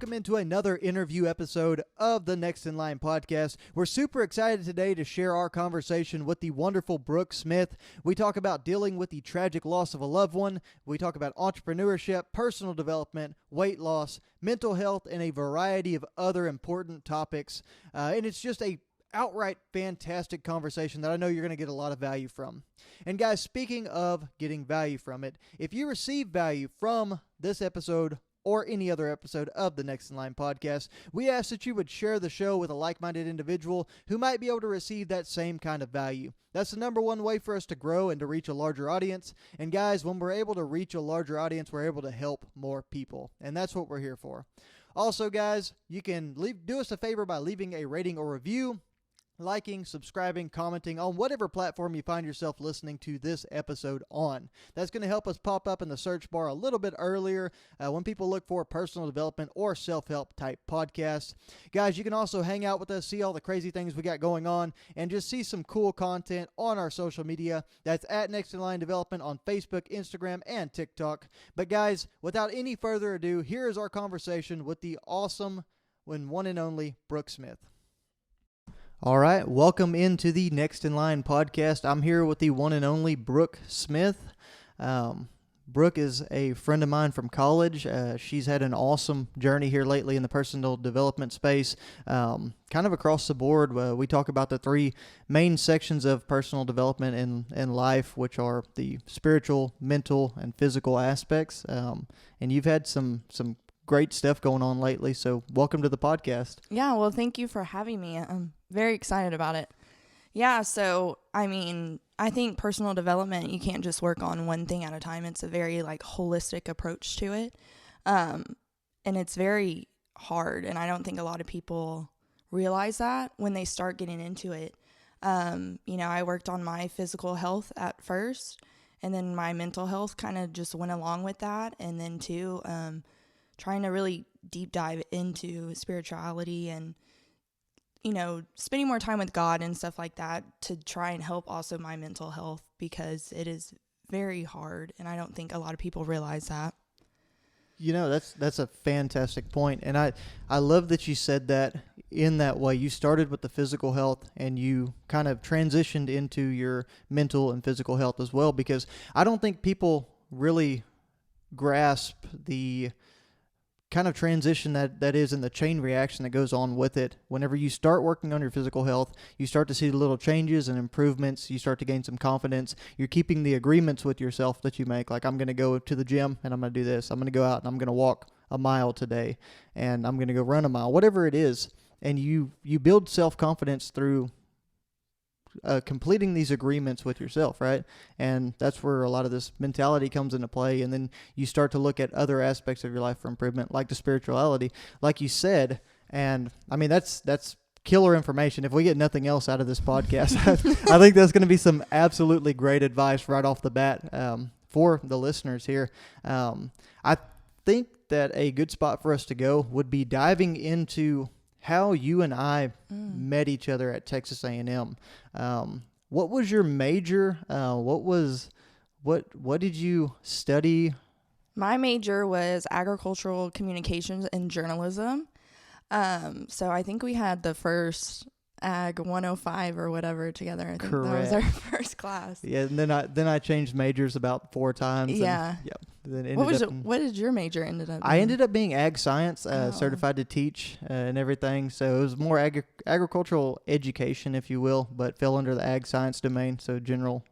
welcome into another interview episode of the Next in Line podcast. We're super excited today to share our conversation with the wonderful Brooke Smith. We talk about dealing with the tragic loss of a loved one. We talk about entrepreneurship, personal development, weight loss, mental health, and a variety of other important topics. And it's just a outright fantastic conversation that I know you're going to get a lot of value from. And guys, speaking of getting value from it, if you receive value from this episode or any other episode of the Next in Line podcast, we ask that you would share the show with a like-minded individual who might be able to receive that same kind of value. That's the number one way for us to grow and to reach a larger audience. And guys, when we're able to reach a larger audience, we're able to help more people. And that's what we're here for. Also, guys, you can do us a favor by leaving a rating or review, liking, subscribing, commenting on whatever platform you find yourself listening to this episode on. That's going to help us pop up in the search bar a little bit earlier when people look for personal development or self-help type podcasts. Guys, you can also hang out with us, see all the crazy things we got going on, and just see some cool content on our social media. That's at Next in Line Development on Facebook, Instagram, and TikTok. But guys, without any further ado, here is our conversation with the awesome one and only Brooke Smith. All right, welcome into the Next in Line podcast. I'm here with the one and only Brooke Smith. Brooke is a friend of mine from college. She's had an awesome journey here lately in the personal development space, kind of across the board. We talk about the three main sections of personal development in life, which are the spiritual, mental, and physical aspects. And you've had some great stuff going on lately, so welcome to the podcast. Yeah, well, thank you for having me. I'm very excited about it. Yeah, so, I think personal development, you can't just work on one thing at a time. It's a very, holistic approach to it, and it's very hard, and I don't think a lot of people realize that when they start getting into it. I worked on my physical health at first, and then my mental health kind of just went along with that, and then, too, trying to really deep dive into spirituality and, spending more time with God and stuff like that to try and help also my mental health, because it is very hard. And I don't think a lot of people realize that. That's a fantastic point. And I love that you said that in that way. You started with the physical health and you kind of transitioned into your mental and physical health as well, because I don't think people really grasp the kind of transition that is in the chain reaction that goes on with it. Whenever you start working on your physical health, you start to see the little changes and improvements. You start to gain some confidence. You're keeping the agreements with yourself that you make. Like, I'm going to go to the gym and I'm going to do this. I'm going to go out and I'm going to walk a mile today, and I'm going to go run a mile, whatever it is. And you build self-confidence through completing these agreements with yourself, right? And that's where a lot of this mentality comes into play. And then you start to look at other aspects of your life for improvement, like the spirituality, like you said. And that's killer information. If we get nothing else out of this podcast, I think that's going to be some absolutely great advice right off the bat for the listeners here. I think that a good spot for us to go would be diving into how you and I met each other at Texas A&M. What was your major? What did you study? My major was agricultural communications and journalism. So I think we had the first Ag 105 or whatever together. I think Correct. That was our first class. Yeah, and then I changed majors about 4 times. Yeah. And, yep. Then What did your major ended up being? I ended up being ag science, certified to teach and everything. So it was more agricultural education, if you will, but fell under the ag science domain. So general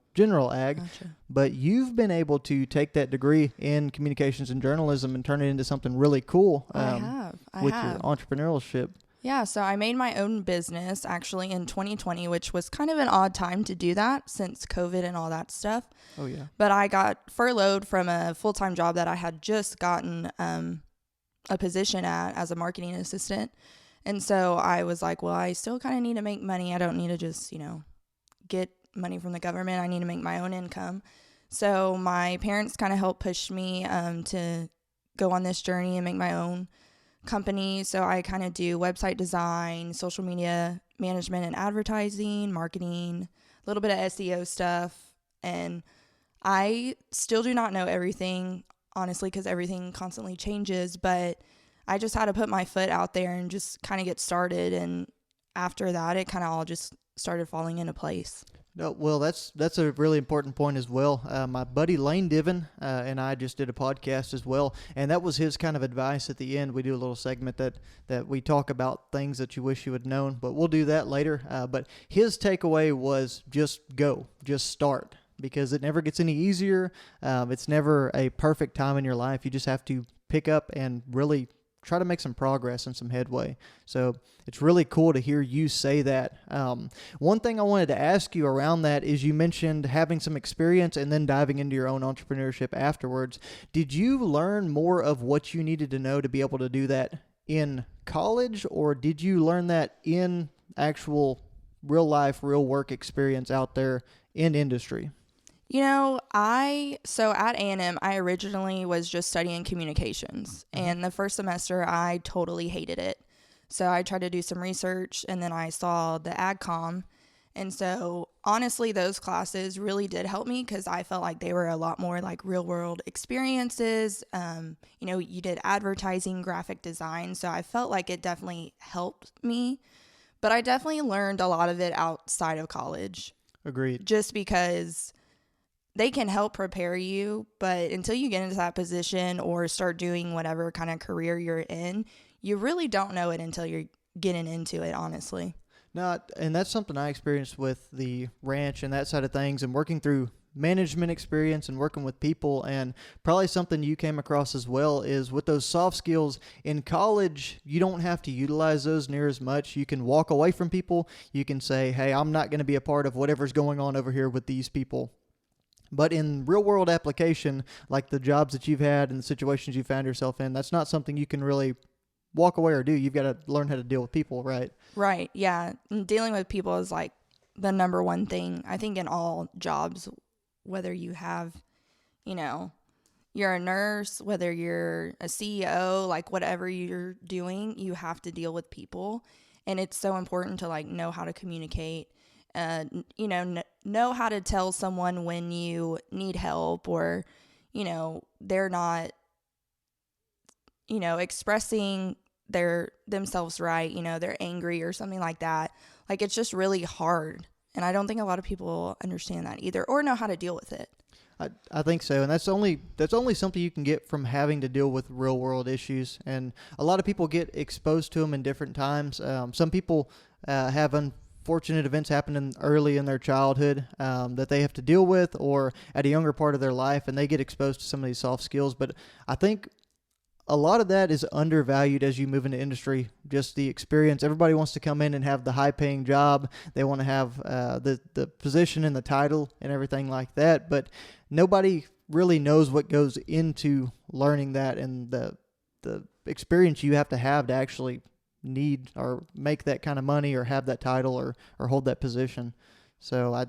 ag. Gotcha. But you've been able to take that degree in communications and journalism and turn it into something really cool. I have. Your entrepreneurship. Yeah, so I made my own business actually in 2020, which was kind of an odd time to do that since COVID and all that stuff. Oh, yeah. But I got furloughed from a full-time job that I had just gotten a position at as a marketing assistant. And so I was like, well, I still kind of need to make money. I don't need to just, get money from the government. I need to make my own income. So my parents kind of helped push me to go on this journey and make my own company. So I kind of do website design, social media management and advertising, marketing, a little bit of SEO stuff. And I still do not know everything, honestly, because everything constantly changes, but I just had to put my foot out there and just kind of get started. And after that, it kind of all just started falling into place. No, well, that's a really important point as well. My buddy Lane Diven and I just did a podcast as well, and that was his kind of advice at the end. We do a little segment that we talk about things that you wish you had known, but we'll do that later. But his takeaway was just go, just start, because it never gets any easier. It's never a perfect time in your life. You just have to pick up and really try to make some progress and some headway. So it's really cool to hear you say that. One thing I wanted to ask you around that is you mentioned having some experience and then diving into your own entrepreneurship afterwards. Did you learn more of what you needed to know to be able to do that in college, or did you learn that in actual real life, real work experience out there in industry? You know, so at A&M, I originally was just studying communications, and the first semester I totally hated it. So I tried to do some research, and then I saw the AgCom, and so honestly, those classes really did help me because I felt like they were a lot more like real world experiences. You know, you did advertising, graphic design, so I felt like it definitely helped me, but I definitely learned a lot of it outside of college. Agreed. Just because they can help prepare you, but until you get into that position or start doing whatever kind of career you're in, you really don't know it until you're getting into it, honestly. No, and that's something I experienced with the ranch and that side of things, and working through management experience and working with people. And probably something you came across as well is with those soft skills in college, you don't have to utilize those near as much. You can walk away from people. You can say, hey, I'm not going to be a part of whatever's going on over here with these people. But in real world application, like the jobs that you've had and the situations you found yourself in, that's not something you can really walk away or do. You've got to learn how to deal with people, right? Right. Yeah. And dealing with people is like the number one thing, I think, in all jobs, whether you have, you know, you're a nurse, whether you're a CEO, like whatever you're doing, you have to deal with people. And it's so important to like know how to communicate. You know how to tell someone when you need help, or, you know, they're not, you know, expressing themselves right, you know, they're angry or something like that. Like, it's just really hard. And I don't think a lot of people understand that either, or know how to deal with it. I think so, and that's only something you can get from having to deal with real world issues, and a lot of people get exposed to them in different times. Some people have unfortunate events happen early in their childhood that they have to deal with, or at a younger part of their life, and they get exposed to some of these soft skills. But I think a lot of that is undervalued as you move into industry, just the experience. Everybody wants to come in and have the high-paying job. They want to have the position and the title and everything like that, but nobody really knows what goes into learning that and the experience you have to actually need or make that kind of money or have that title or hold that position. So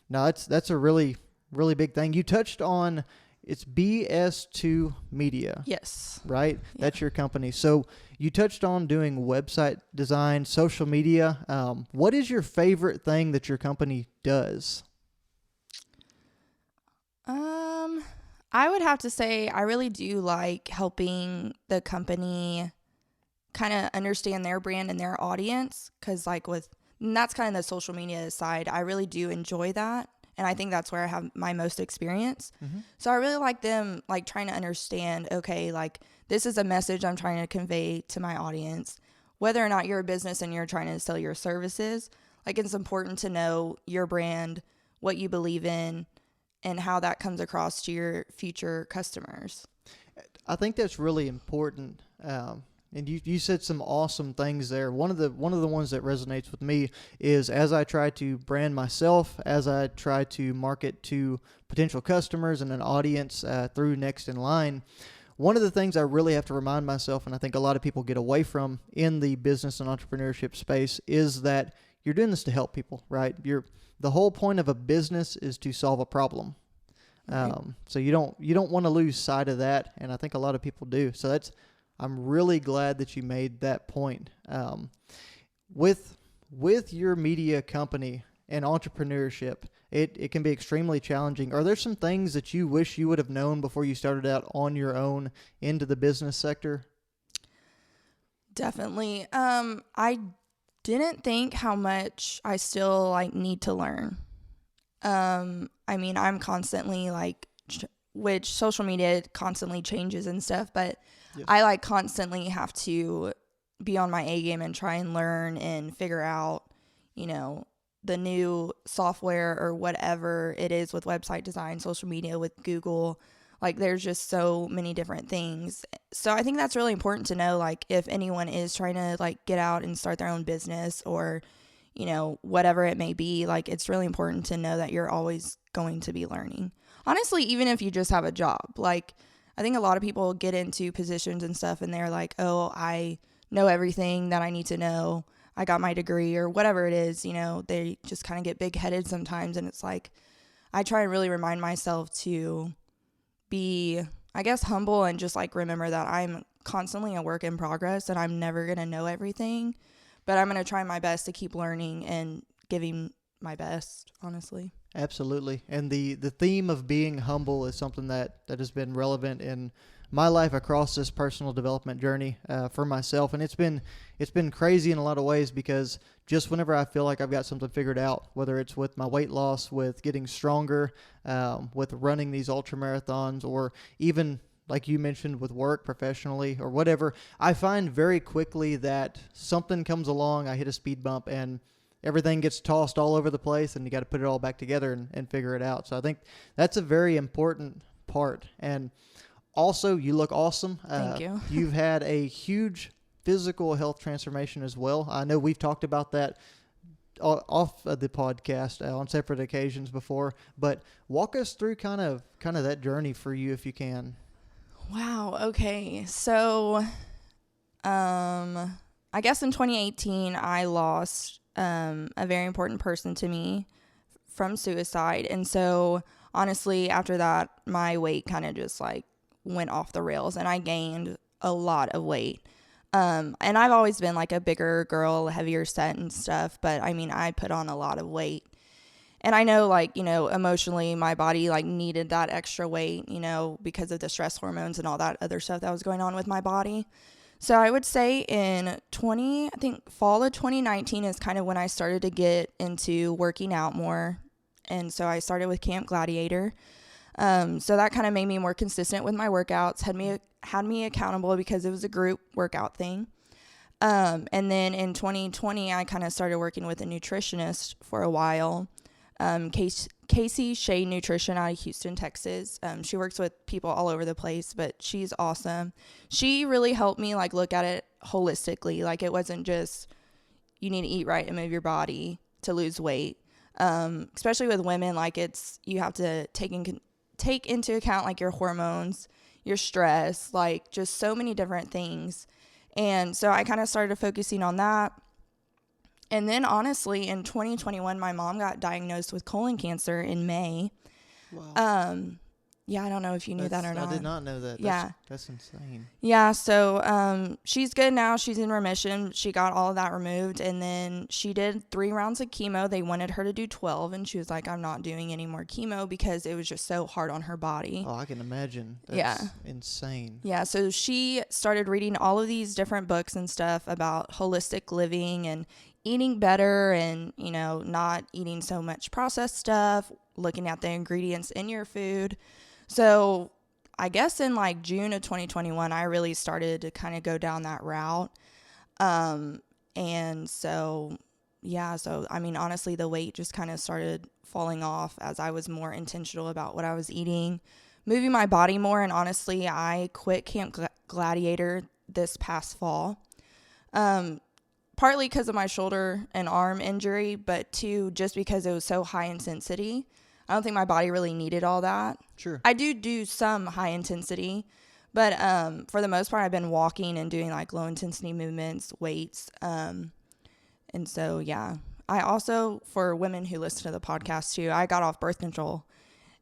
that's a really, really big thing. You touched on, it's BS2 Media. Yes. Right? Yeah. That's your company. So you touched on doing website design, social media. What is your favorite thing that your company does? I would have to say I really do like helping the company kind of understand their brand and their audience, because that's kind of the social media side. I really do enjoy that. And I think that's where I have my most experience. Mm-hmm. So I really like them, like, trying to understand, okay, like, this is a message I'm trying to convey to my audience. Whether or not you're a business and you're trying to sell your services, like, it's important to know your brand, what you believe in, and how that comes across to your future customers. I think that's really important. And you said some awesome things there. One of the ones that resonates with me is, as I try to brand myself, as I try to market to potential customers and an audience through Next in Line, one of the things I really have to remind myself, and I think a lot of people get away from in the business and entrepreneurship space, is that you're doing this to help people, right? The whole point of a business is to solve a problem. Right. So you don't want to lose sight of that, and I think a lot of people do. So I'm really glad that you made that point. With your media company and entrepreneurship, it can be extremely challenging. Are there some things that you wish you would have known before you started out on your own into the business sector? Definitely. I didn't think how much I still like need to learn. I mean, I'm constantly like, which social media constantly changes and stuff, but Yes. I like constantly have to be on my A game and try and learn and figure out, the new software or whatever it is with website design, social media, with Google. Like, there's just so many different things. So I think that's really important to know, like, if anyone is trying to like get out and start their own business or, whatever it may be, like, it's really important to know that you're always going to be learning. Honestly, even if you just have a job, like, I think a lot of people get into positions and stuff and they're like, oh, I know everything that I need to know. I got my degree or whatever it is, they just kind of get big headed sometimes. And it's like, I try and really remind myself to be, I guess, humble and just like remember that I'm constantly a work in progress and I'm never going to know everything, but I'm going to try my best to keep learning and giving my best, honestly. Absolutely. And the theme of being humble is something that has been relevant in my life across this personal development journey for myself. And it's been crazy in a lot of ways, because just whenever I feel like I've got something figured out, whether it's with my weight loss, with getting stronger, with running these ultra marathons, or even like you mentioned with work professionally or whatever, I find very quickly that something comes along, I hit a speed bump, and everything gets tossed all over the place, and you got to put it all back together and figure it out. So I think that's a very important part. And also, you look awesome. Thank you. You've had a huge physical health transformation as well. I know we've talked about that off of the podcast on separate occasions before, but walk us through kind of that journey for you, if you can. Wow. Okay. So, I guess in 2018, I lost a very important person to me from suicide. And so, honestly, after that, my weight kind of just like went off the rails and I gained a lot of weight. And I've always been like a bigger girl, heavier set and stuff, but I mean, I put on a lot of weight. And I know, like, emotionally, my body like needed that extra weight, because of the stress hormones and all that other stuff that was going on with my body. So I would say in fall of 2019 is kind of when I started to get into working out more. And so I started with Camp Gladiator. So that kind of made me more consistent with my workouts, had me accountable because it was a group workout thing. And then in 2020, I kind of started working with a nutritionist for a while. Casey Shea Nutrition out of Houston, Texas. She works with people all over the place, but she's awesome. She really helped me like look at it holistically. Like, it wasn't just you need to eat right and move your body to lose weight. Especially with women, like you have to take into account like your hormones, your stress, like just so many different things. And so I kind of started focusing on that. And then honestly, in 2021, my mom got diagnosed with colon cancer in May. Wow. Yeah, I don't know if you knew that or not. I did not know that. That's insane. Yeah, so she's good now. She's in remission. She got all of that removed, and then she did 3 rounds of chemo. They wanted her to do 12, and she was like, I'm not doing any more chemo because it was just so hard on her body. Oh, I can imagine. That's insane. Yeah, so she started reading all of these different books and stuff about holistic living and eating better and, not eating so much processed stuff, looking at the ingredients in your food. So I guess in like June of 2021, I really started to kind of go down that route. And so, I mean, honestly, the weight just kind of started falling off as I was more intentional about what I was eating, moving my body more. And honestly, I quit Camp Gladiator this past fall. Partly because of my shoulder and arm injury, but two, just because it was so high intensity. I don't think my body really needed all that. Sure. I do some high intensity, but for the most part, I've been walking and doing like low intensity movements, weights. And so, yeah. I also, for women who listen to the podcast too, I got off birth control.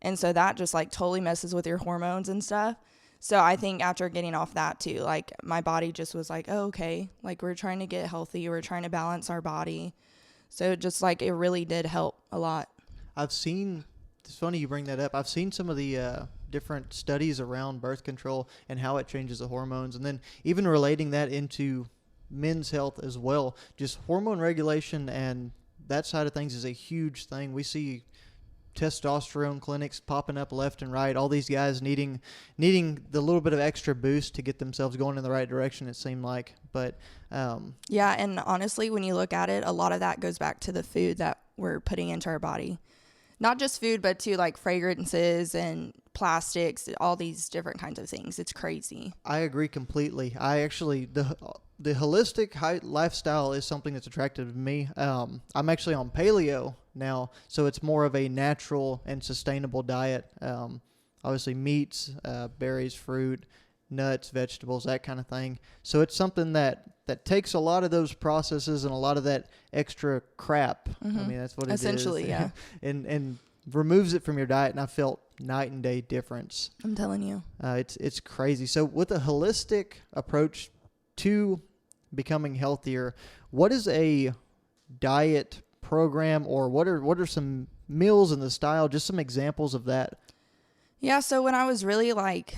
And so that just like totally messes with your hormones and stuff. So I think after getting off that too, like my body just was like, oh, okay, like we're trying to get healthy. We're trying to balance our body. So just like it really did help a lot. It's funny you bring that up. I've seen some of the different studies around birth control and how it changes the hormones, and then even relating that into men's health as well. Just hormone regulation and that side of things is a huge thing. We see testosterone clinics popping up left and right. All these guys needing the little bit of extra boost to get themselves going in the right direction, it seemed like. But yeah, and honestly, when you look at it, a lot of that goes back to the food that we're putting into our body. Not just food, but to like fragrances and plastics, all these different kinds of things. It's crazy. I agree completely. I actually the holistic lifestyle is something that's attractive to me. I'm actually on paleo now, so it's more of a natural and sustainable diet. Obviously meats, berries, fruit, nuts, vegetables, that kind of thing. So it's something that takes a lot of those processes and a lot of that extra crap. Mm-hmm. I mean, that's what it essentially, is. yeah. and removes it from your diet, and I felt night and day difference. I'm telling you. It's crazy. So with a holistic approach to becoming healthier, what is a diet program, or what are some meals in the style, just some examples of that? Yeah, so when I was really like,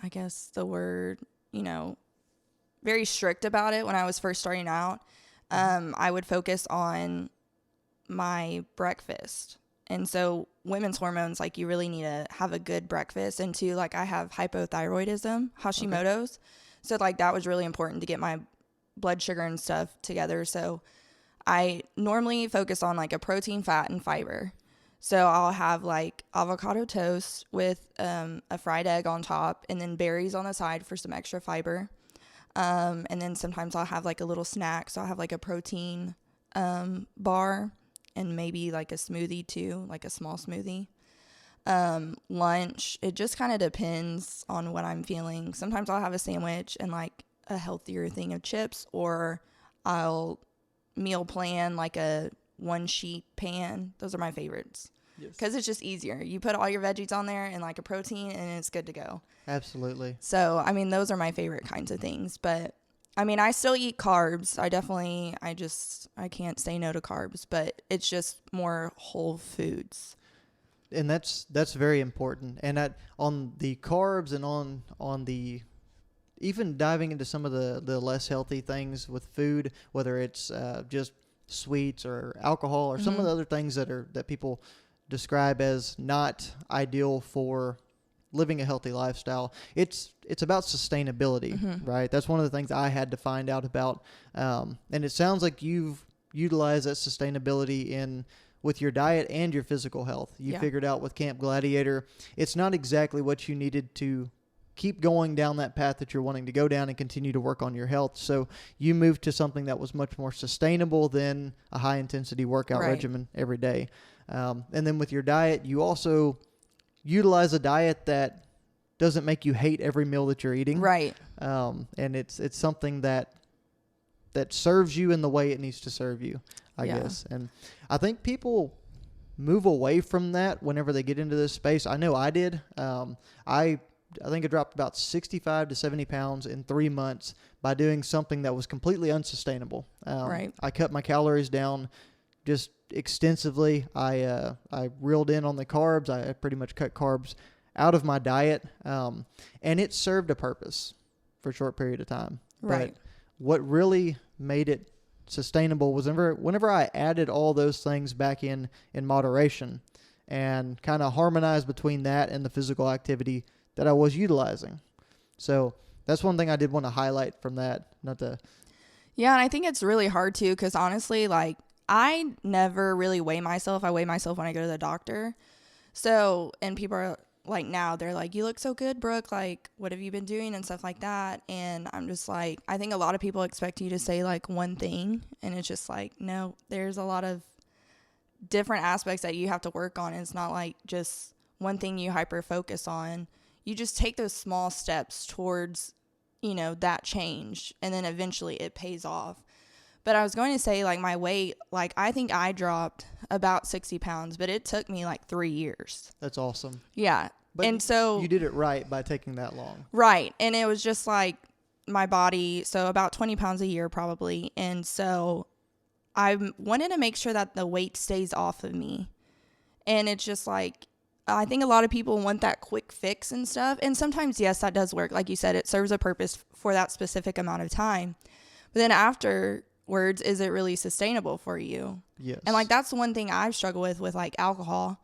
I guess the word, very strict about it when I was first starting out, I would focus on my breakfast. And so women's hormones, like you really need to have a good breakfast. And too, like I have hypothyroidism, Hashimoto's. Okay. So like that was really important to get my blood sugar and stuff together. So I normally focus on like a protein, fat, and fiber. So I'll have like avocado toast with a fried egg on top, and then berries on the side for some extra fiber. And then sometimes I'll have like a little snack. So I'll have like a protein bar and maybe like a smoothie too, like a small smoothie. Lunch, it just kind of depends on what I'm feeling. Sometimes I'll have a sandwich and like a healthier thing of chips, or I'll meal plan like a 1-sheet pan. Those are my favorites. Because it's just easier. You put all your veggies on there and like a protein, and it's good to go. Absolutely. So, I mean, those are my favorite kinds of things. But, I mean, I still eat carbs. I can't say no to carbs. But it's just more whole foods. And that's very important. And on the carbs and on the even diving into some of the less healthy things with food, whether it's just sweets or alcohol or some of the other things that people describe as not ideal for living a healthy lifestyle. It's about sustainability, right? That's one of the things I had to find out about. And it sounds like you've utilized that sustainability with your diet and your physical health. You figured out with Camp Gladiator, it's not exactly what you needed to keep going down that path that you're wanting to go down and continue to work on your health. So you moved to something that was much more sustainable than a high intensity workout regimen every day. And then with your diet, you also utilize a diet that doesn't make you hate every meal that you're eating. Right. And it's something that serves you in the way it needs to serve you, I guess. And I think people move away from that whenever they get into this space. I know I did. I think I dropped about 65 to 70 pounds in 3 months by doing something that was completely unsustainable. I cut my calories down just extensively. I reeled in on the carbs. I pretty much cut carbs out of my diet. And it served a purpose for a short period of time. Right. But what really made it sustainable was whenever I added all those things back in moderation and kind of harmonized between that and the physical activity that I was utilizing. So that's one thing I did want to highlight from that. Yeah, and I think it's really hard too, because honestly, like, I never really weigh myself. I weigh myself when I go to the doctor. So, and people are like, now they're like, you look so good, Brooke. Like, what have you been doing and stuff like that? And I'm just like, I think a lot of people expect you to say like one thing, and it's just like, no, there's a lot of different aspects that you have to work on. And it's not like just one thing you hyper focus on. You just take those small steps towards, that change, and then eventually it pays off. But I was going to say, like, my weight, like, I think I dropped about 60 pounds, but it took me like 3 years. That's awesome. Yeah. But and so you did it right by taking that long. Right. And it was just like my body, so about 20 pounds a year probably. And so I wanted to make sure that the weight stays off of me. And it's just like, I think a lot of people want that quick fix and stuff. And sometimes, yes, that does work. Like you said, it serves a purpose for that specific amount of time. But then afterwards, is it really sustainable for you? Yes. And like, that's one thing I've struggled with like alcohol.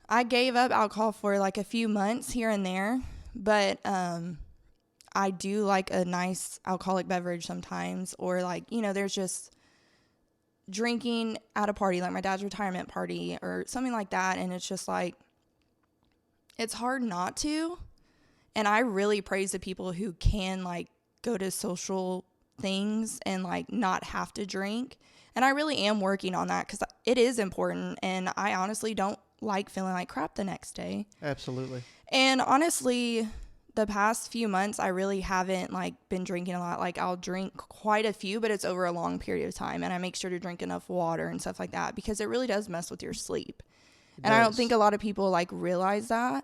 I gave up alcohol for like a few months here and there, but I do like a nice alcoholic beverage sometimes, or like, you know, there's just drinking at a party, like my dad's retirement party or something like that. And it's just like, it's hard not to. And I really praise the people who can like go to social things and like not have to drink. And I really am working on that because it is important. And I honestly don't like feeling like crap the next day. Absolutely. And honestly, the past few months, I really haven't like been drinking a lot. Like I'll drink quite a few, but it's over a long period of time. And I make sure to drink enough water and stuff like that because it really does mess with your sleep. And I don't think a lot of people like realize that.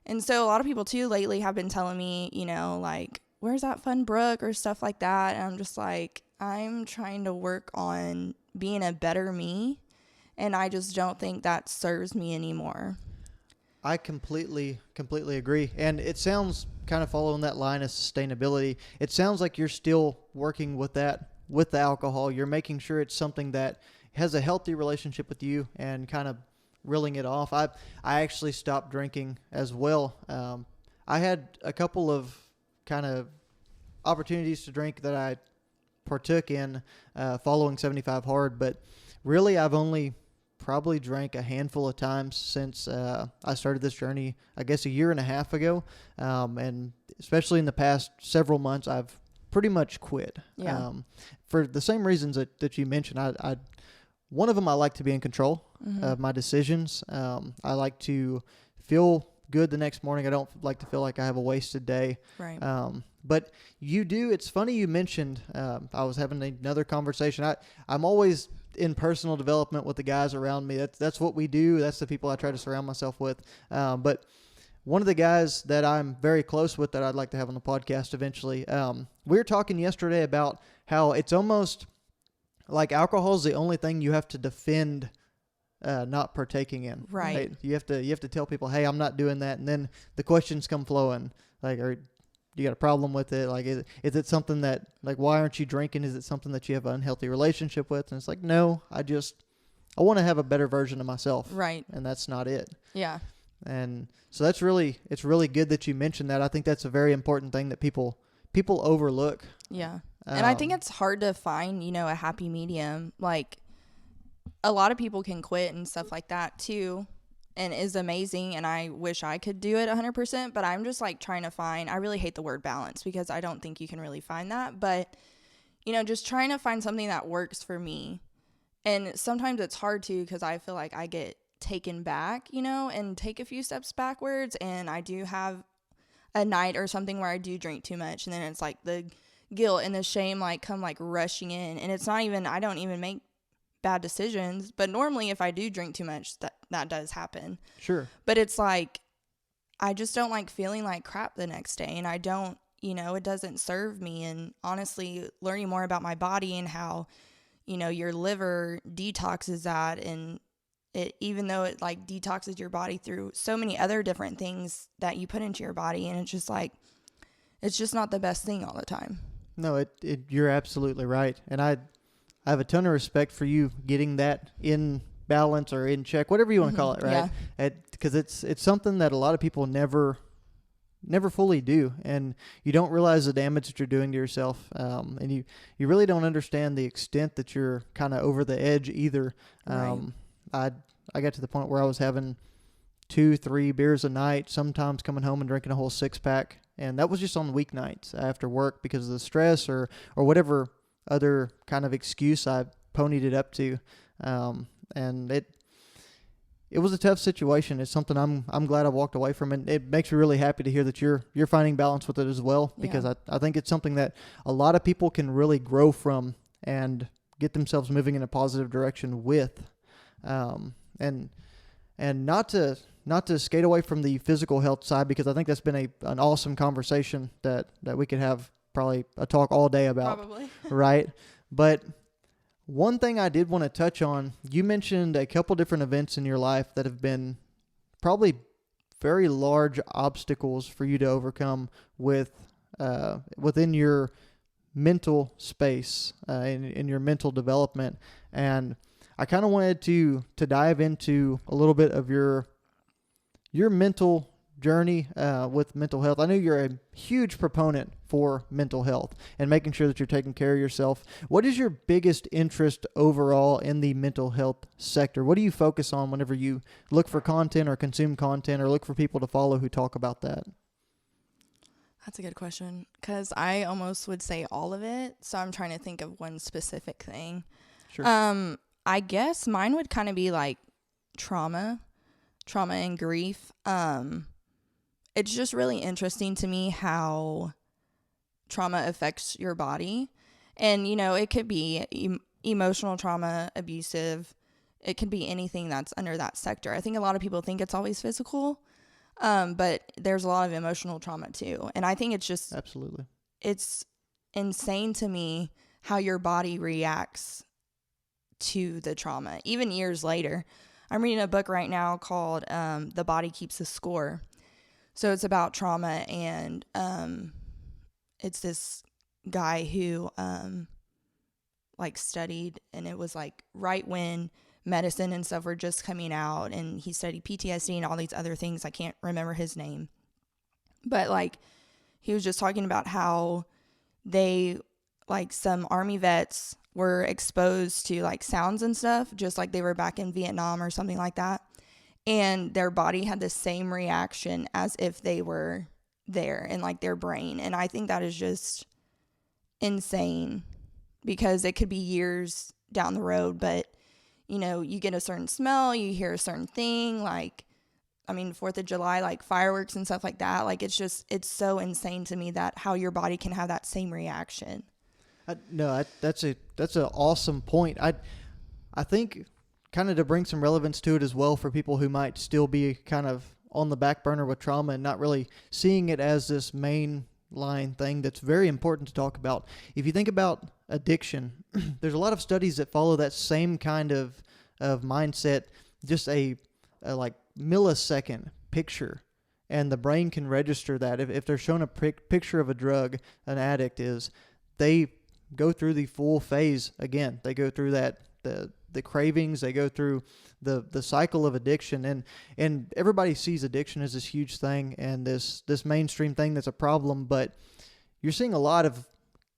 And so a lot of people too lately have been telling me, you know, like, where's that fun Brooke or stuff like that. And I'm just like, I'm trying to work on being a better me. And I just don't think that serves me anymore. I completely agree. And it sounds, kind of following that line of sustainability, it sounds like you're still working with that, with the alcohol. You're making sure it's something that has a healthy relationship with you and kind of reeling it off. I actually stopped drinking as well. I had a couple of kind of opportunities to drink that I partook in following 75 Hard, but really I've only probably drank a handful of times since I started this journey, I guess a year and a half ago. And especially in the past several months, I've pretty much quit. Yeah. For the same reasons that you mentioned. One of them, I like to be in control of my decisions. I like to feel good the next morning. I don't like to feel like I have a wasted day. Right. But you do. It's funny you mentioned, I was having another conversation. I'm always in personal development with the guys around me. That's what we do. That's the people I try to surround myself with. But one of the guys that I'm very close with that I'd like to have on the podcast eventually, we were talking yesterday about how it's almost like alcohol is the only thing you have to defend not partaking in. Right. You have to tell people, hey, I'm not doing that. And then the questions come flowing. Like, you got a problem with it? Like, is it something that, like, why aren't you drinking? Is it something that you have an unhealthy relationship with? And it's like, no, I want to have a better version of myself. Right. And that's not it. Yeah. And so it's really good that you mentioned that. I think that's a very important thing that people overlook. Yeah. And I think it's hard to find, you know, a happy medium. Like, a lot of people can quit and stuff like that too, and is amazing. And I wish I could do it 100%, but I'm just like trying to find, I really hate the word balance because I don't think you can really find that, but you know, just trying to find something that works for me. And sometimes it's hard to, because I feel like I get taken back, you know, and take a few steps backwards. And I do have a night or something where I do drink too much. And then it's like the guilt and the shame like come like rushing in. And it's not even, I don't even make bad decisions, but normally if I do drink too much, that does happen. Sure. But it's like, I just don't like feeling like crap the next day, and I don't, you know, it doesn't serve me. And honestly, learning more about my body and how, you know, your liver detoxes that, and it, even though it like detoxes your body through so many other different things that you put into your body, and it's just like, it's just not the best thing all the time. No, you're absolutely right. And I have a ton of respect for you getting that in balance or in check, whatever you want to call it, right? Yeah. Because it's something that a lot of people never fully do, and you don't realize the damage that you're doing to yourself, and you really don't understand the extent that you're kind of over the edge either. Right. I got to the point where I was having 2-3 beers a night, sometimes coming home and drinking a whole 6-pack, and that was just on weeknights after work because of the stress or whatever other kind of excuse I ponied it up to. And it was a tough situation. It's something I'm glad I walked away from, and it makes me really happy to hear that you're finding balance with it as well, because I think it's something that a lot of people can really grow from and get themselves moving in a positive direction with. And not to skate away from the physical health side, because I think that's been an awesome conversation that we could have probably a talk all day about. Probably. Right. But one thing I did want to touch on, you mentioned a couple different events in your life that have been probably very large obstacles for you to overcome within your mental space, in your mental development. And I kind of wanted to dive into a little bit of your mental journey with mental health. I know you're a huge proponent for mental health and making sure that you're taking care of yourself. What is your biggest interest overall in the mental health sector? What do you focus on whenever you look for content or consume content or look for people to follow who talk about that? That's a good question, because I almost would say all of it. So I'm trying to think of one specific thing. Sure. I guess mine would kind of be like trauma and grief. It's just really interesting to me how trauma affects your body. And, it could be emotional trauma, abusive. It could be anything that's under that sector. I think a lot of people think it's always physical, but there's a lot of emotional trauma too. And I think it's just... Absolutely. It's insane to me how your body reacts to the trauma, even years later. I'm reading a book right now called The Body Keeps a Score. So it's about trauma, and it's this guy who studied, and it was like right when medicine and stuff were just coming out, and he studied PTSD and all these other things. I can't remember his name. But he was just talking about how they, some Army vets were exposed to sounds and stuff, just like they were back in Vietnam or something like that. And their body had the same reaction as if they were there in their brain. And I think that is just insane, because it could be years down the road, but you get a certain smell, you hear a certain thing, 4th of July, fireworks and stuff like that. It's so insane to me that how your body can have that same reaction. That's an awesome point. I think kind of to bring some relevance to it as well for people who might still be kind of on the back burner with trauma and not really seeing it as this main line thing that's very important to talk about. If you think about addiction, there's a lot of studies that follow that same kind of mindset, just a millisecond picture, and the brain can register that. If they're shown a picture of a drug an addict is, they go through the full phase again. They go through the cravings, they go through the cycle of addiction, and everybody sees addiction as this huge thing and this mainstream thing that's a problem, but you're seeing a lot of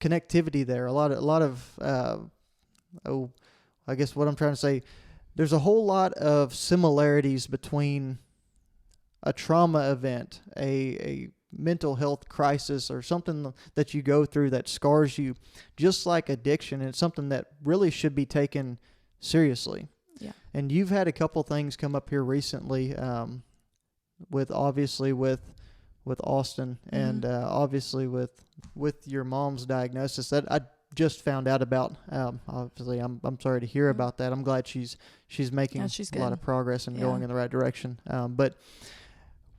connectivity there, a lot of I guess what I'm trying to say, there's a whole lot of similarities between a trauma event, a mental health crisis, or something that you go through that scars you, just like addiction. And it's something that really should be taken seriously. Yeah. And you've had a couple things come up here recently, with Austin, and obviously with your mom's diagnosis that I just found out about. Obviously, I'm sorry to hear about that. I'm glad she's making a lot of progress and going in the right direction. But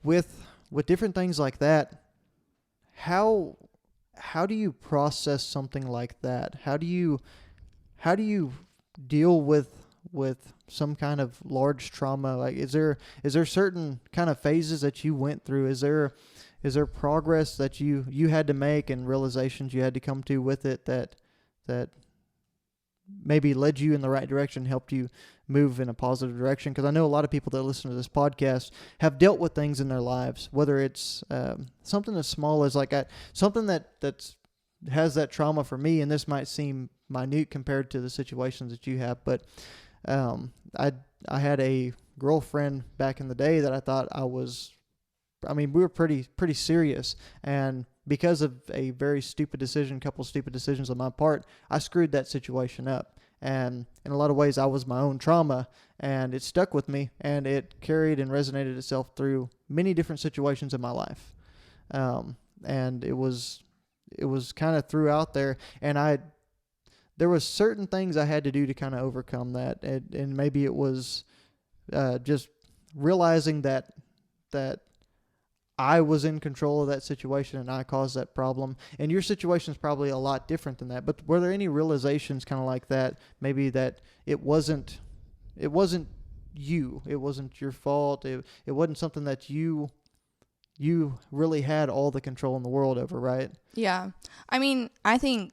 with different things like that, how do you process something like that? How do you deal with some kind of large trauma? Is there certain kind of phases that you went through? Is there progress that you had to make and realizations you had to come to with it that maybe led you in the right direction, helped you move in a positive direction? Because I know a lot of people that listen to this podcast have dealt with things in their lives, whether it's something as small as something that has that trauma for me, and this might seem minute compared to the situations that you have, but I had a girlfriend back in the day that I thought we were pretty serious, and because of a very couple stupid decisions on my part, I screwed that situation up. And in a lot of ways, I was my own trauma, and it stuck with me, and it carried and resonated itself through many different situations in my life. And it was kind of throughout there, and there was certain things I had to do to kind of overcome that, and maybe it was just realizing that I was in control of that situation and I caused that problem. And your situation is probably a lot different than that. But were there any realizations kind of like that, maybe that it wasn't you. It wasn't your fault. It wasn't something that you really had all the control in the world over, right? Yeah. I mean, I think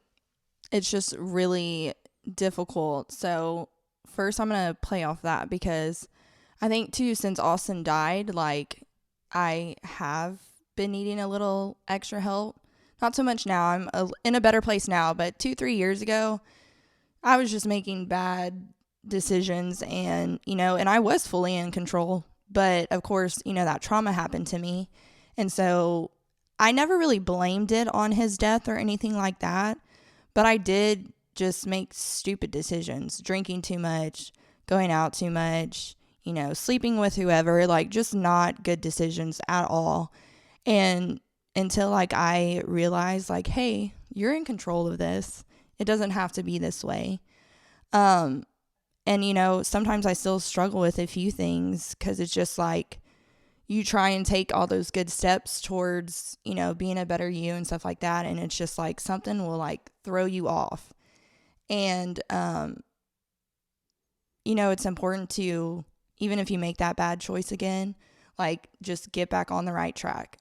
it's just really difficult. So first I'm going to play off that, because I think too, since Austin died, like, I have been needing a little extra help. Not so much now. I'm in a better place now, but 2-3 years ago, I was just making bad decisions, and I was fully in control. But of course, that trauma happened to me. And so I never really blamed it on his death or anything like that. But I did just make stupid decisions, drinking too much, going out too much, sleeping with whoever, like, just not good decisions at all. And until, like, I realized, like, hey, you're in control of this. It doesn't have to be this way. And, sometimes I still struggle with a few things, because it's just like, you try and take all those good steps towards, being a better you and stuff like that. And it's just like something will, like, throw you off. And, it's important to, even if you make that bad choice again, like, just get back on the right track.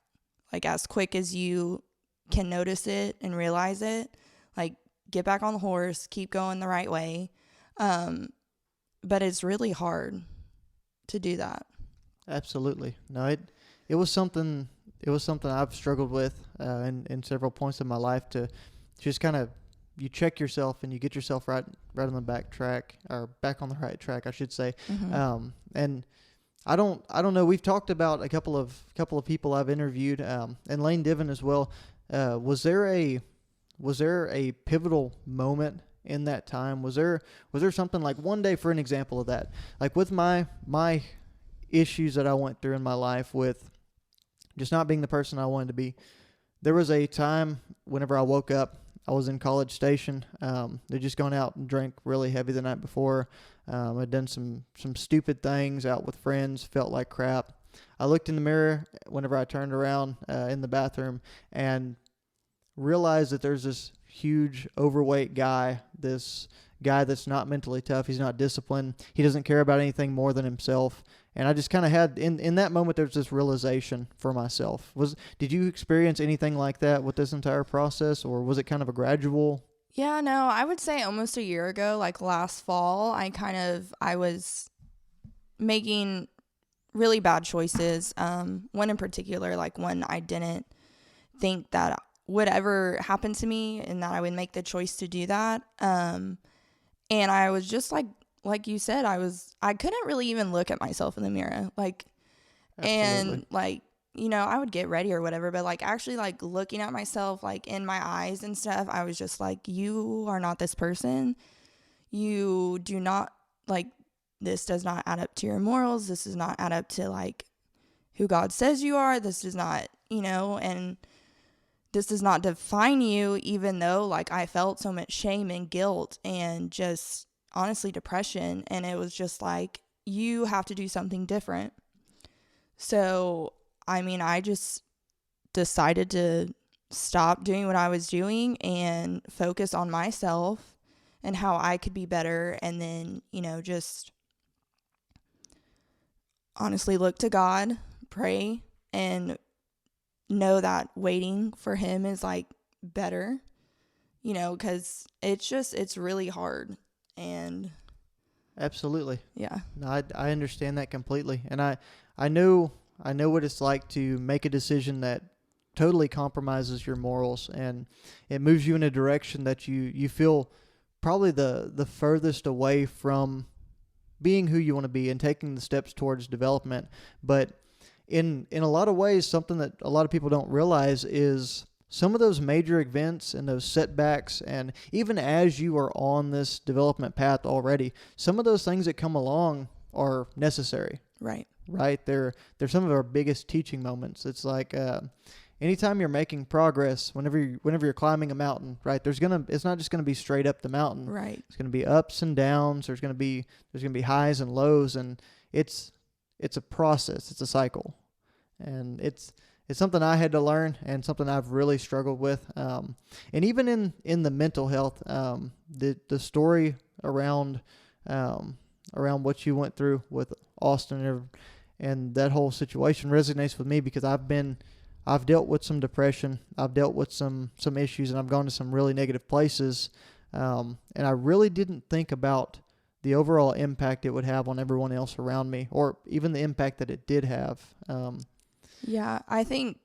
Like, as quick as you can notice it and realize it, like, get back on the horse, keep going the right way. But it's really hard to do that. Absolutely. No, it was something I've struggled with in several points in my life, to just kind of, you check yourself and you get yourself right on the back on the right track, I should say. Mm-hmm. And I don't know. We've talked about a couple of people I've interviewed, and Lane Diven as well. Was there a pivotal moment in that time? Was there something, like, one day, for an example of that, like with my issues that I went through in my life with just not being the person I wanted to be? There was a time whenever I woke up, I was in College Station. They'd just gone out and drank really heavy the night before. I'd done some stupid things out with friends, felt like crap. I looked in the mirror whenever I turned around in the bathroom and realized that there's this huge overweight guy, this guy that's not mentally tough. He's not disciplined. He doesn't care about anything more than himself. And I just kind of had, in that moment, there's this realization for myself. Did you experience anything like that with this entire process, or was it kind of a gradual? Yeah, no, I would say almost a year ago, like last fall, I was making really bad choices. One in particular, like, when I didn't think that would ever happen to me and that I would make the choice to do that. And I was just like you said, I couldn't really even look at myself in the mirror. Like, Absolutely. and like, I would get ready or whatever, but like actually like looking at myself like in my eyes and stuff, I was just like, you are not this person. You do not, like, this does not add up to your morals. This does not add up to like who God says you are. This does not, and this does not define you, even though like I felt so much shame and guilt and just honestly depression. And it was just like, you have to do something different. So, I mean, I just decided to stop doing what I was doing and focus on myself and how I could be better. And then, just honestly look to God, pray, and know that waiting for Him is like better, because it's really hard. And Absolutely. yeah. No, I understand that completely. And I know what it's like to make a decision that totally compromises your morals, and it moves you in a direction that you feel probably the furthest away from being who you want to be and taking the steps towards development. But in a lot of ways, something that a lot of people don't realize is some of those major events and those setbacks, and even as you are on this development path already, some of those things that come along are necessary. Right. They're some of our biggest teaching moments. It's like anytime you're making progress, whenever you're climbing a mountain, right? It's not just gonna be straight up the mountain. Right. It's gonna be ups and downs. There's gonna be highs and lows, and it's a process. It's a cycle, and it's something I had to learn, and something I've really struggled with. And even in the mental health, the story around what you went through with Austin, and that whole situation resonates with me because I've dealt with some depression, I've dealt with some issues, and I've gone to some really negative places, and I really didn't think about the overall impact it would have on everyone else around me, or even the impact that it did have. Yeah, I think,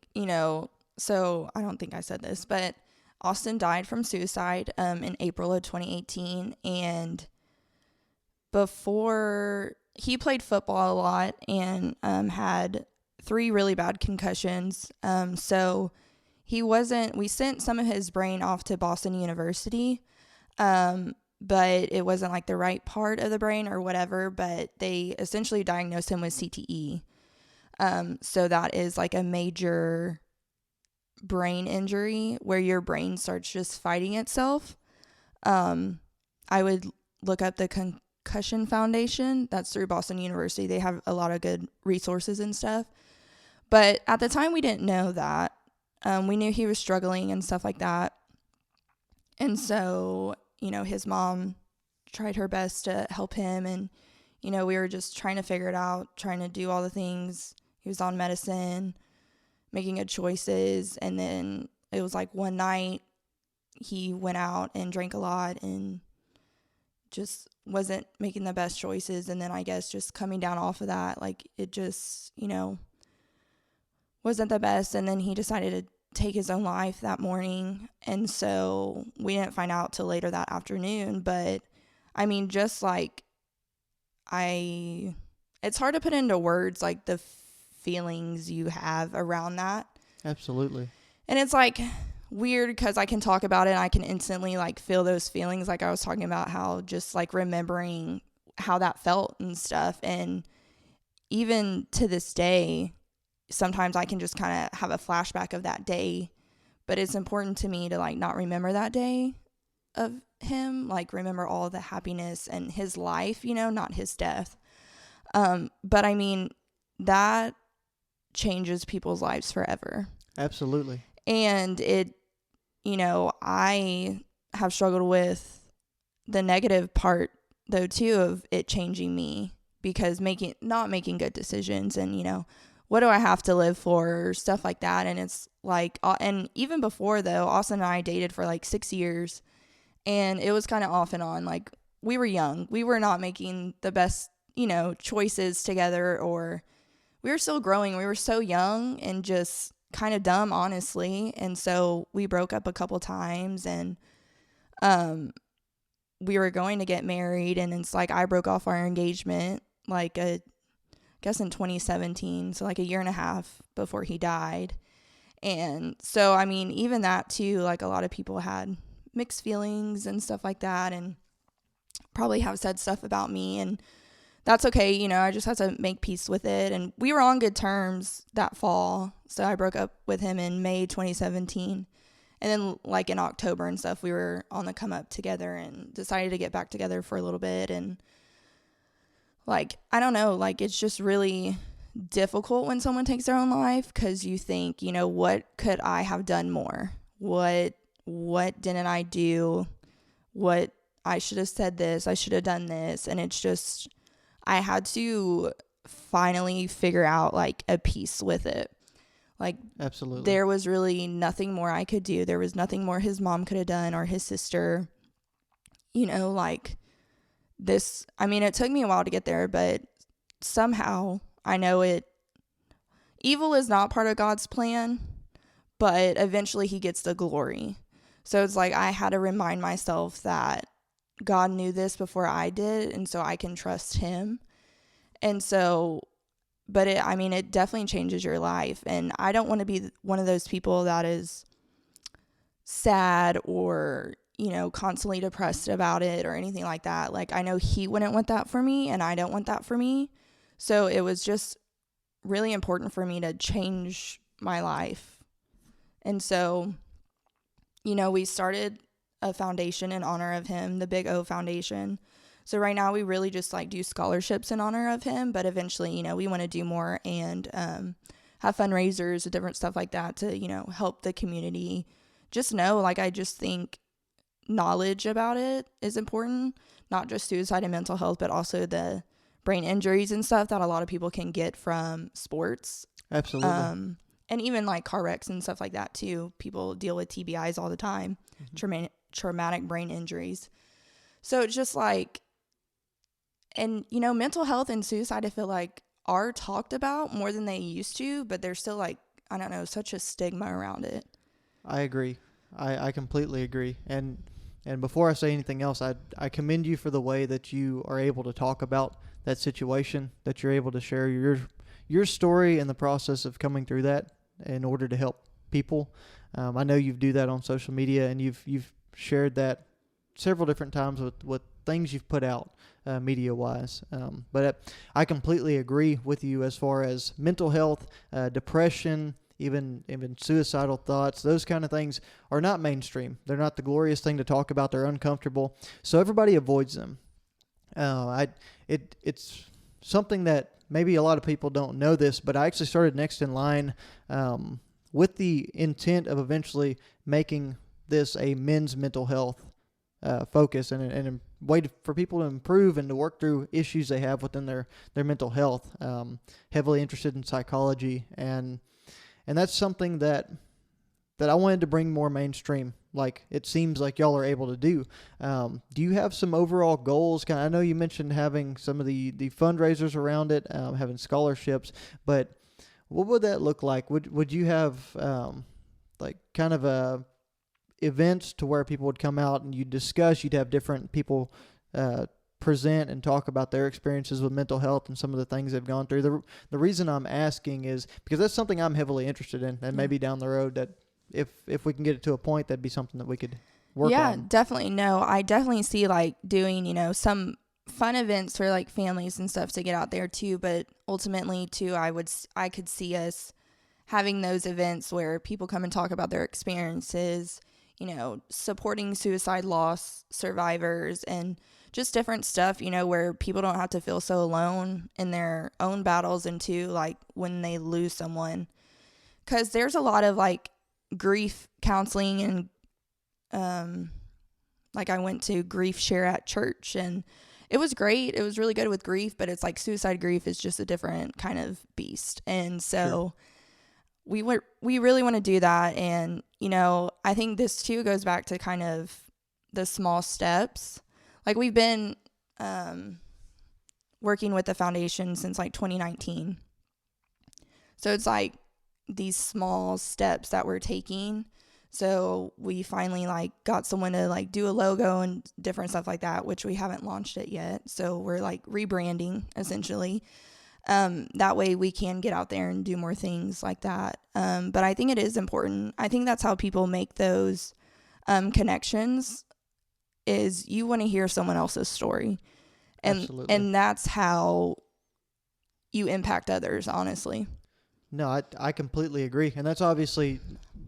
so I don't think I said this, but Austin died from suicide in April of 2018, and before, he played football a lot and had 3 really bad concussions. So we sent some of his brain off to Boston University, but it wasn't like the right part of the brain or whatever, but they essentially diagnosed him with CTE. So that is like a major brain injury where your brain starts just fighting itself. I would look up the Concussion Foundation. That's through Boston University. They have a lot of good resources and stuff. But at the time, we didn't know that. We knew he was struggling and stuff like that. And so, his mom tried her best to help him. And, we were just trying to figure it out, trying to do all the things. He was on medicine, making good choices. And then it was like one night he went out and drank a lot and just wasn't making the best choices. And then I guess just coming down off of that, like it just, wasn't the best. And then he decided to take his own life that morning. And so we didn't find out till later that afternoon. But I mean, just like it's hard to put into words like the feelings you have around that. Absolutely. And it's like weird because I can talk about it and I can instantly like feel those feelings. Like I was talking about how just like remembering how that felt and stuff. And even to this day, sometimes I can just kind of have a flashback of that day, but it's important to me to like not remember that day of him, like remember all the happiness and his life, not his death. But I mean, that changes people's lives forever. Absolutely. And it, I have struggled with the negative part though too of it changing me because not making good decisions and, what do I have to live for or stuff like that. And it's like, and even before though, Austin and I dated for like 6 years and it was kind of off and on. Like we were young, we were not making the best, choices together, or we were still growing. We were so young and just kind of dumb, honestly. And so we broke up a couple times and, we were going to get married and it's like, I broke off our engagement, like I guess in 2017. So like a year and a half before he died. And so, I mean, even that too, like a lot of people had mixed feelings and stuff like that and probably have said stuff about me, and that's okay. I just had to make peace with it. And we were on good terms that fall. So I broke up with him in May 2017. And then like in October and stuff, we were on the come up together and decided to get back together for a little bit. And like, I don't know, like it's just really difficult when someone takes their own life because you think, what could I have done more? What didn't I do? What I should have said this, I should have done this. And it's just, I had to finally figure out like a peace with it. Like, absolutely, there was really nothing more I could do. There was nothing more his mom could have done or his sister, like this. I mean, it took me a while to get there, but somehow I know evil is not part of God's plan, but eventually he gets the glory. So it's like, I had to remind myself that God knew this before I did, and so I can trust him. And so, but it definitely changes your life. And I don't want to be one of those people that is sad or, constantly depressed about it or anything like that. Like, I know he wouldn't want that for me, and I don't want that for me. So it was just really important for me to change my life. And so, we started a foundation in honor of him, the Big O Foundation. So right now we really just like do scholarships in honor of him, but eventually, we want to do more and have fundraisers and different stuff like that to, help the community. Just know, like, I just think knowledge about it is important, not just suicide and mental health, but also the brain injuries and stuff that a lot of people can get from sports. Absolutely. And even like car wrecks and stuff like that too. People deal with TBIs all the time, traumatic brain injuries. So it's just like, and mental health and suicide, I feel like are talked about more than they used to, but there's still like, I don't know, such a stigma around it. I agree. I completely agree. And before I say anything else, I commend you for the way that you are able to talk about that situation, that you're able to share your story and the process of coming through that in order to help people. I know you do that on social media, and you've shared that several different times with things you've put out media-wise. But I completely agree with you as far as mental health, depression, even suicidal thoughts. Those kind of things are not mainstream. They're not the glorious thing to talk about. They're uncomfortable. So everybody avoids them. It's something that maybe a lot of people don't know this, but I actually started Next in Line with the intent of eventually making this a men's mental health focus and a way for people to improve and to work through issues they have within their mental health. Heavily interested in psychology, and that's something that I wanted to bring more mainstream, like it seems like y'all are able to do. Do you have some overall goals? I know you mentioned having some of the fundraisers around it, having scholarships, but what would that look like? Would you have like kind of a events to where people would come out and you'd have different people present and talk about their experiences with mental health and some of the things they've gone through? The reason I'm asking is because that's something I'm heavily interested in, and maybe down the road that if we can get it to a point, that'd be something that we could work on. Yeah, definitely. No, I definitely see like doing, some fun events for like families and stuff to get out there too. But ultimately too, I could see us having those events where people come and talk about their experiences, supporting suicide loss survivors and just different stuff, where people don't have to feel so alone in their own battles, and too, like when they lose someone. Because there's a lot of like grief counseling, and like I went to grief share at church, and it was great. It was really good with grief, but it's like suicide grief is just a different kind of beast. And so we really want to do that. And, I think this too goes back to kind of the small steps. Like we've been working with the foundation since like 2019. So it's like these small steps that we're taking. So we finally like got someone to like do a logo and different stuff like that, which we haven't launched it yet. So we're like rebranding essentially. That way we can get out there and do more things like that. But I think it is important. I think that's how people make those connections, is you want to hear someone else's story. And that's how you impact others, honestly. No, I completely agree. And that's obviously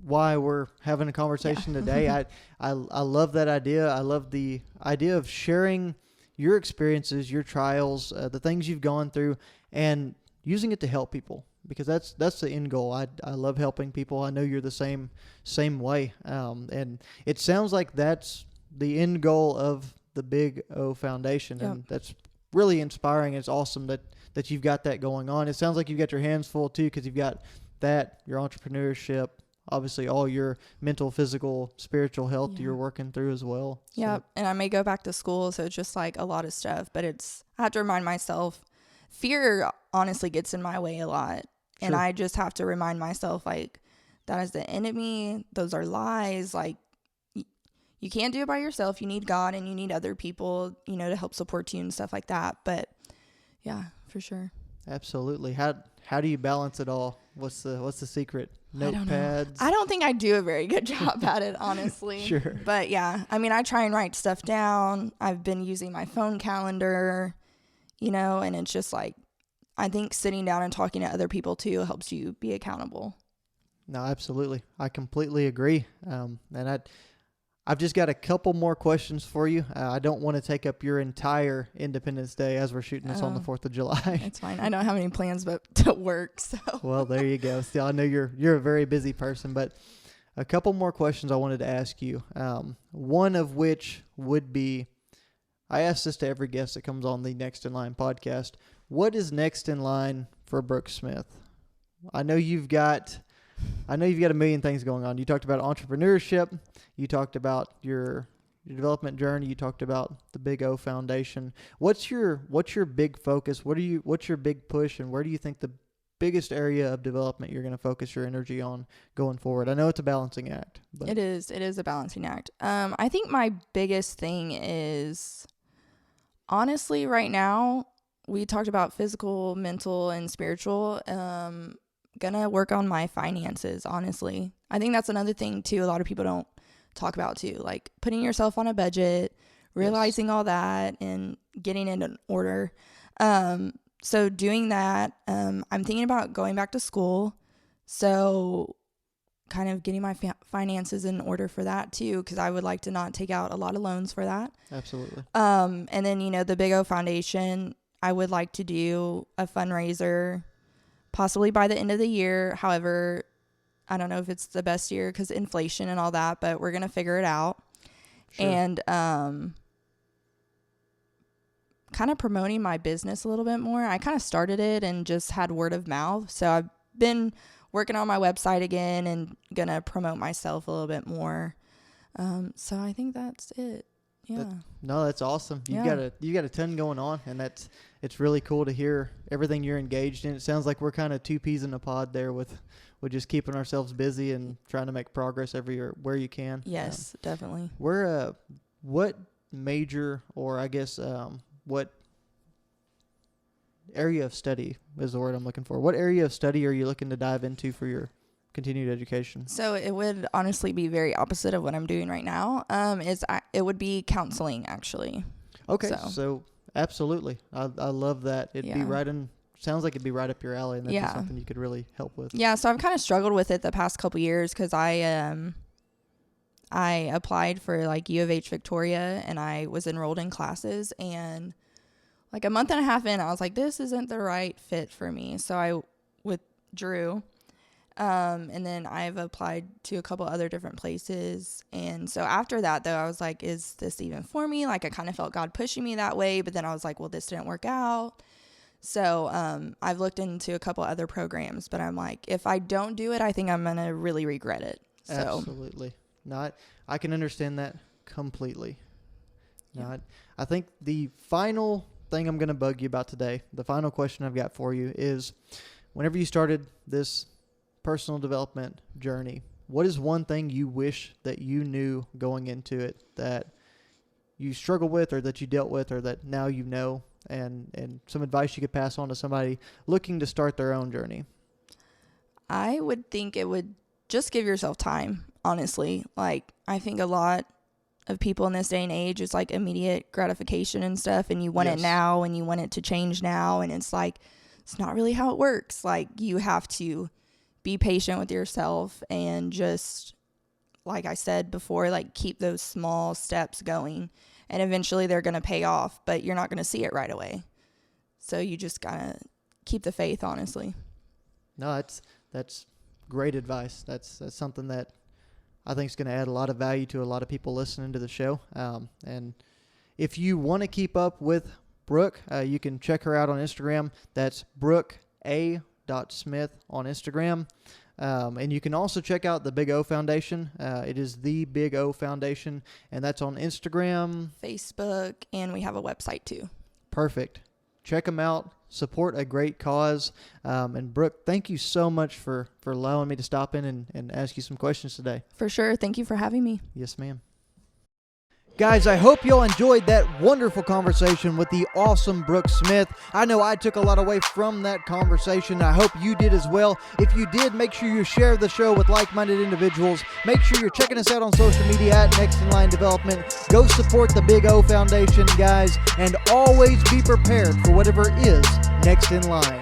why we're having a conversation today. I love that idea. I love the idea of sharing your experiences, your trials, the things you've gone through, and using it to help people, because that's the end goal. I love helping people. I know you're the same way. And it sounds like that's the end goal of the Big O Foundation. Yep. And that's really inspiring. It's awesome that you've got that going on. It sounds like you've got your hands full too, because you've got that, your entrepreneurship, obviously all your mental, physical, spiritual health you're working through as well. Yeah. So. And I may go back to school. So it's just like a lot of stuff, but I have to remind myself, fear honestly gets in my way a lot. Sure. And I just have to remind myself, like, that is the enemy. Those are lies. Like, you can't do it by yourself. You need God and you need other people, to help support you and stuff like that. But yeah, for sure. Absolutely. How do you balance it all? What's the secret? Notepads? I don't think I do a very good job at it, honestly. Sure. But yeah, I mean, I try and write stuff down. I've been using my phone calendar, and it's just like, I think sitting down and talking to other people too helps you be accountable. No, absolutely. I completely agree. And I've just got a couple more questions for you. I don't want to take up your entire Independence Day as we're shooting this on the 4th of July. That's fine. I don't have any plans but to work. So. Well, there you go. Still, I know you're a very busy person, but a couple more questions I wanted to ask you. One of which would be, I ask this to every guest that comes on the Next in Line podcast. What is next in line for Brooke Smith? I know you've got a million things going on. You talked about entrepreneurship. You talked about your development journey. You talked about the Big O Foundation. What's your big focus? What's your big push, and where do you think the biggest area of development you're going to focus your energy on going forward? I know it's a balancing act. But It is a balancing act. I think my biggest thing is, honestly, right now, we talked about physical, mental, and spiritual. Gonna work on my finances, honestly. I think that's another thing, too, a lot of people don't talk about, too. Like, putting yourself on a budget, realizing all that, and getting it in order. So doing that, I'm thinking about going back to school. So kind of getting my finances in order for that, too, because I would like to not take out a lot of loans for that. Absolutely. And then, the Big O Foundation, I would like to do a fundraiser possibly by the end of the year. However, I don't know if it's the best year because inflation and all that, but we're going to figure it out. Sure. And kind of promoting my business a little bit more. I kind of started it and just had word of mouth. So I've been working on my website again and going to promote myself a little bit more. So I think that's it. Yeah. That's awesome. You got a ton going on, and it's really cool to hear everything you're engaged in. It sounds like we're kind of two peas in a pod there with just keeping ourselves busy and trying to make progress everywhere where you can. Yes, definitely. What major, or I guess what area of study is the word I'm looking for? What area of study are you looking to dive into for your continued education? So it would honestly be very opposite of what I'm doing right now. It would be counseling, actually. Okay, so absolutely. I love that. Sounds like it'd be right up your alley, and that'd be something you could really help with. Yeah, so I've kind of struggled with it the past couple years because I applied for like U of H Victoria, and I was enrolled in classes, and like a month and a half in, I was like, this isn't the right fit for me. So I withdrew. And then I've applied to a couple other different places. And so after that, though, I was like, is this even for me? Like, I kind of felt God pushing me that way. But then I was like, well, this didn't work out. So I've looked into a couple other programs. But I'm like, if I don't do it, I think I'm going to really regret it. So. Absolutely. I can understand that completely. Yeah. I think the final thing I'm going to bug you about today, the final question I've got for you is, whenever you started this personal development journey, what is one thing you wish that you knew going into it that you struggled with, or that you dealt with, or that now you know, and some advice you could pass on to somebody looking to start their own journey? I would think it would just give yourself time, honestly. Like, I think a lot of people in this day and age is like immediate gratification and stuff, and you want it now, and you want it to change now, and it's like, it's not really how it works. Like, you have to be patient with yourself and just, like I said before, like, keep those small steps going, and eventually they're going to pay off, but you're not going to see it right away. So you just gotta keep the faith, honestly. No, that's great advice. That's something that I think is going to add a lot of value to a lot of people listening to the show. And if you want to keep up with Brooke, you can check her out on Instagram. That's Brooke A.Smith on Instagram. And you can also check out the Big O Foundation. It is the Big O Foundation, and that's on Instagram, Facebook, and we have a website too. Perfect. Check them out. Support a great cause. And Brooke, thank you so much for allowing me to stop in and ask you some questions today. For sure. Thank you for having me. Yes, ma'am. Guys, I hope y'all enjoyed that wonderful conversation with the awesome Brooke Smith. I know I took a lot away from that conversation. I hope you did as well. If you did, make sure you share the show with like-minded individuals. Make sure you're checking us out on social media at Next in Line Development. Go support the Big O Foundation, guys, and always be prepared for whatever is next in line.